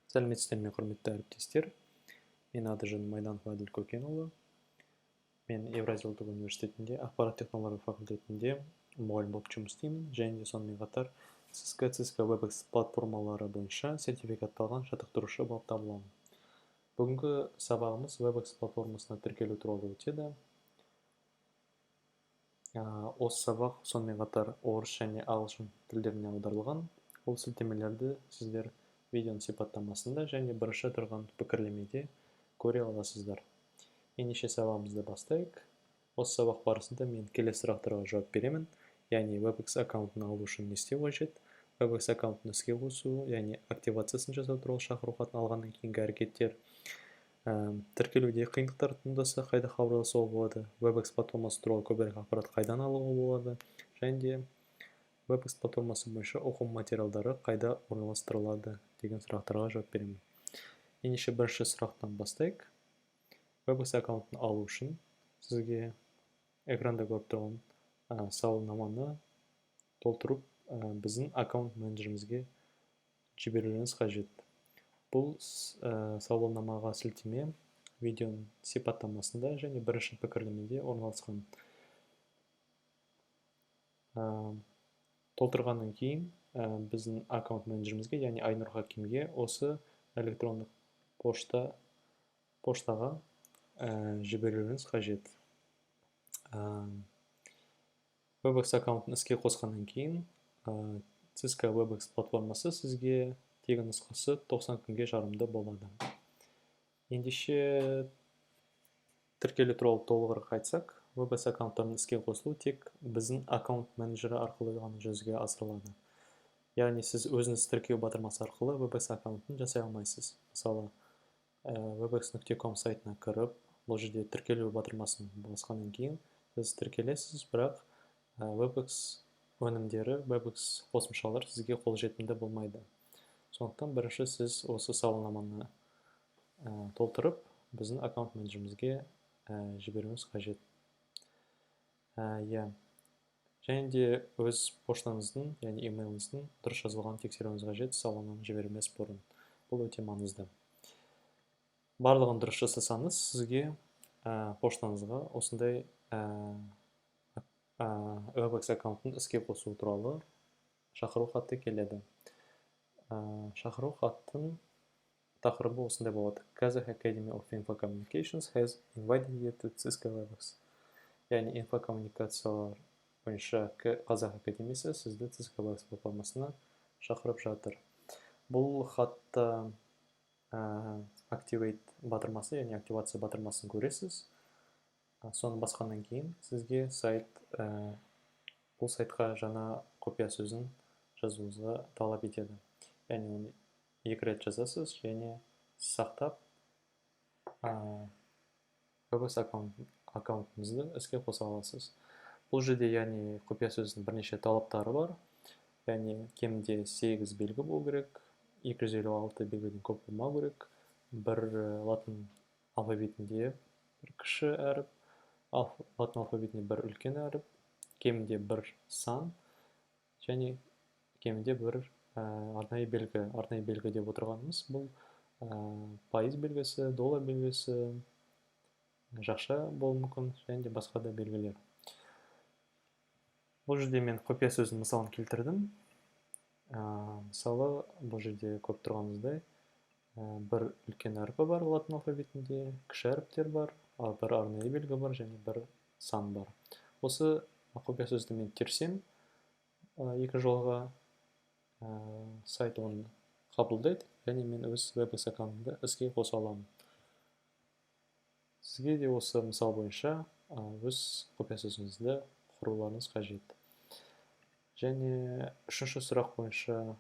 Сәлеметсіздер ме, құрметті әріптестер. Мен Адыжан Майданов Әділ Көкенұлы. Мен Евразия ұлттық университетінде ақпарат технология факультетінде мұғалім болып жұмыс істеймін. Және де сонымен қатар Cisco WebEx платформалары бойынша сертификатталған жаттықтырушы болып табыламын. Бүгінгі сабағымыз WebEx платформасына тіркелу туралы өтеді. Осы сабақ сонымен қатар орыс және ағылшын тілдеріне аударылған. Ол сілтемелерді сіздер видеоның сипаттамасында және бірінші тұрған пікірлемеде көре аласыздар. Ендеше сабағымызды бастайық. Осы сабақ барысында мен келесі сұрақтарға жауап беремін. Яғни WebEx аккаунтын алу үшін не істеу қажет? WebEx аккаунтын іске қосу, яғни активациясын жасау туралы шақыру хатын алғаннан кейінгі әрекеттер. Тіркелуде қиындықтар туындаса қайда хабарласуға болады? WebEx платформасы туралы көбірек ақпарат қайдан алуға болады? Және де WebEx платформасы бойынша оқу материалдары қайда орналастырылады деген сұрақтарға жауап беремін. Ендеше бірінші сұрақтан бастайық. WebEx аккаунтын алу үшін сізге экранда көріп тұрған сауалнаманы толтырып, біздің аккаунт менеджерімізге жіберулеріңіз қажет. Бұл сауалнамаға сілтеме видеоның сипаттамасында және бірінші пікірлемеде орналасқан. Толтырғаннан кейін біздің аккаунт менеджерімізге, яғни Айнұр Хакимге осы электрондық поштаға жіберулеріңіз қажет. WebEx аккаунтын іске қосқаннан кейін Cisco WebEx платформасы сізге тегін нұсқасы 90 күнге жарамды болады. Ендеше тіркелу туралы толығырақ айтсақ, WebEx аккаунттарын іске қосылу тек біздің аккаунт менеджері арқылы ғана жүзеге асырылады. Яғни сіз өзіңіз тіркеу батырмасы арқылы WebEx аккаунтын жасай алмайсыз. Мысалы, webex.com сайтына кіріп, бұл жерде тіркелу батырмасын басқаннан кейін сіз тіркелесіз, бірақ WebEx өнімдері, WebEx қосымшалар сізге қолжетімді болмайды. Сондықтан бірінші сіз осы сауалнаманы толтырып, біздің аккаунт менеджерімізге жіберуіңіз қажет. Және де өз поштаңыздың, яғни емейліңіздің дұрыс жазылғанын тексеруіңіз қажет, сауалнаманы жібермес бұрын. Бұл өте маңызды. Барлығын дұрыс жасасаңыз, сізге поштаңызға осындай WebEx аккаунтын іске қосу туралы шақыру хаты келеді. Шақыру хаттың тақырыбы осындай болады. Kazakh Academy of Infocommunications has invited you to Cisco WebEx. Яғни инфокоммуникациялар бойынша Қазақ академиясы сізді Cisco WebEx платформасына шақырып жатыр. Бұл хатта Activate батырмасы, яғни активация батырмасын көресіз. Соны басқаннан кейін сізге бұл сайтқа жаңа құпия сөзін жазуыңызға талап етеді. Яғни оны 2 рет жазасыз және сақтап WebEx аккаунтыңызды іске қоса аласыз. Бұл жерде яғни құпия сөздің бірнеше талаптары бар. Яғни кемінде 8 белгі болу керек, 256 белгіден көп болмау керек, бір латын алфавитінде бір кіші әріп, латын алфавитінде бір үлкен әріп, кемінде бір сан және кемінде бір арнайы белгі. Арнайы белгі деп отырғанымыз бұл пайыз белгісі, доллар белгісі, жақша болуы мүмкін және де басқа да белгілер. Бұл жерде мен құпия сөздің мысалын келтірдім. Мысалы, бұл жерде көп тұрғанымыздай бір үлкен әрпі бар латын алфавитінде, кіші әріптер бар, бір арнайы белгі бар және бір сан бар. Осы құпия сөзді мен терсем, 2 жолға сайт оны қабылдайды, және мен өз WebEx аккаунтымды іске қоса аламын. Сізге де осы мысал бойынша өз құпия сөзіңізді құруларыңыз қажет. Және үшінші сұрақ бойынша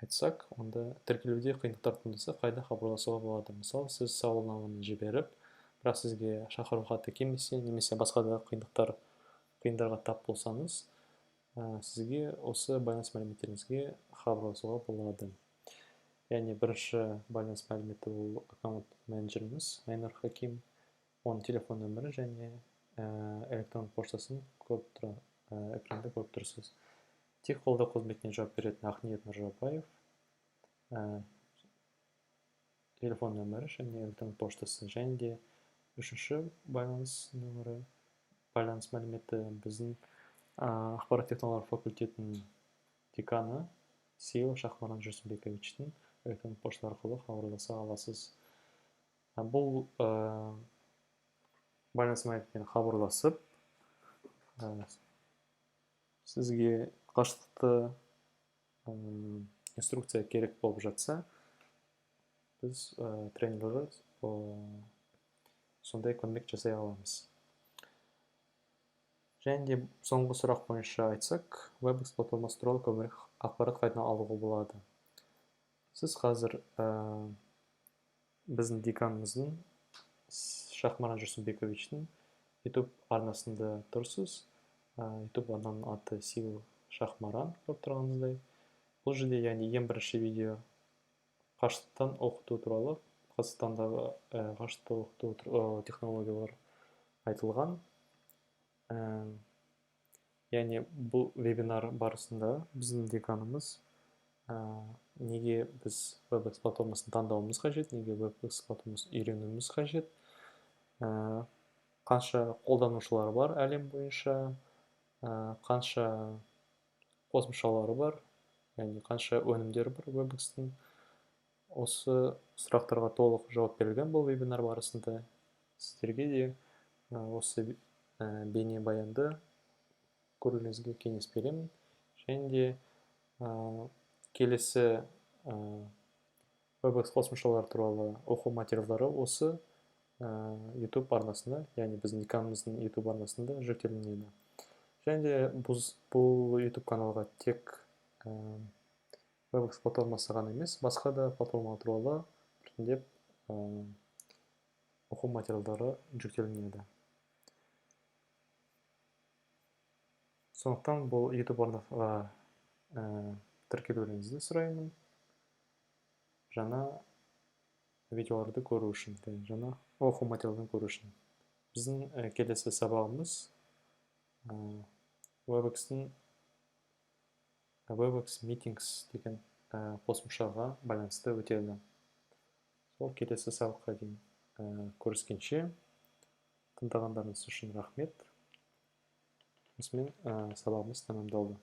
айтсақ, онда тіркелуде қиындықтар туындаса қайда хабарласуға болады? Мысалы, сіз сауалнаманы жіберіп, бірақ сізге шақыру хаты келмесе, немесе басқа да қиындарға тап болсаңыз, сізге осы байланыс мәліметтеріңізге хабарласуға болады. Яғни бірінші байланыс мәліметі ол аккаунт менеджеріміз Айнұр Хаким, оның телефон нөмірі және электронды поштасын экранда көріп тұрсыз. Тек қолдау қызметіне жауап беретін Ақниет Нұржаубаев. телефон нөмірі және электронды поштасы, және де үшінші байланыс нөмірі, байланыс мәліметі біздің ақпарат технологиялар факультетінің деканы Сеилов Шахмаран Жүрсінбековичтің электронды пошта арқылы хабарласа аласыз. Бұл байланыс мәліметімен хабарласып, сізге қашықтықты инструкция керек болып жатса, біз тренерлері сондай көмек жасай аламыз. Және де соңғы сұрақ бойынша айтсақ, WebEx платформасы туралы көбірек ақпарат қайдан алуға болады. Сіз қазір біздің деканымыздың Шахмаран Жүрсінбековичтің YouTube арнасында тұрсыз. YouTube арнаның аты Сеилов Шахмаран көріп тұрғаныңыздай. Бұл жерде яғни ең бірінші видео қашықтан оқыту туралы, Қазақстандағы қашықтан оқыту технологиялар айтылған. Яғни бұл вебинар барысында біздің деканымыз неге біз WebEx платформасын таңдауымыз қажет, неге WebEx платформасын үйренуіміз қажет, қанша қолданушылары бар әлем бойынша, қанша қосымшалары бар, яғни қанша өнімдері бар WebEx-тің. Осы сұрақтарға толық жауап берілген бұл вебинар барысында. Сіздерге де осы бейнебаянды көруіңізге кеңес беремін. Және де келесі WebEx қосымшалар туралы оқу материалдары осы YouTube арнасында, яғни біздің деканымыздың YouTube арнасында жүктелінеді. Және де бұл YouTube каналға тек WebEx платформасы ғана емес, басқа да платформа туралы біртіндеп оқу материалдары жүктелінеді. Сондықтан бұл YouTube арнаға тіркелуіңізді сұраймын. Жаңа видеоларды көру үшін, жаңа оқу материалын көру үшін. Біздің келесі сабағымыз WebEx Meetings деген қосымшаға байланысты өтеді. Сол келесі сабаққа дейін көріскенше, тыңдағандарыңыз үшін рахмет. Осымен сабағымыз тәмамдалды.